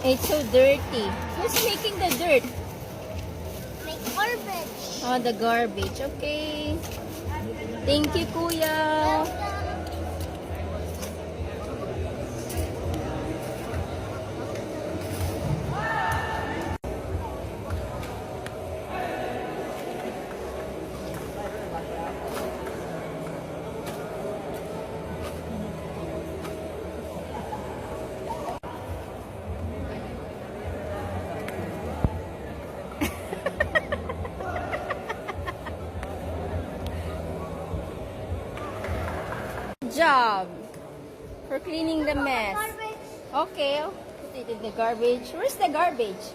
It's so dirty. Who's making the dirt? Make garbage. Oh, the garbage. Okay. Thank you, Kuya. Job for cleaning the mess. Garbage. Okay, put it in the garbage. Where's the garbage?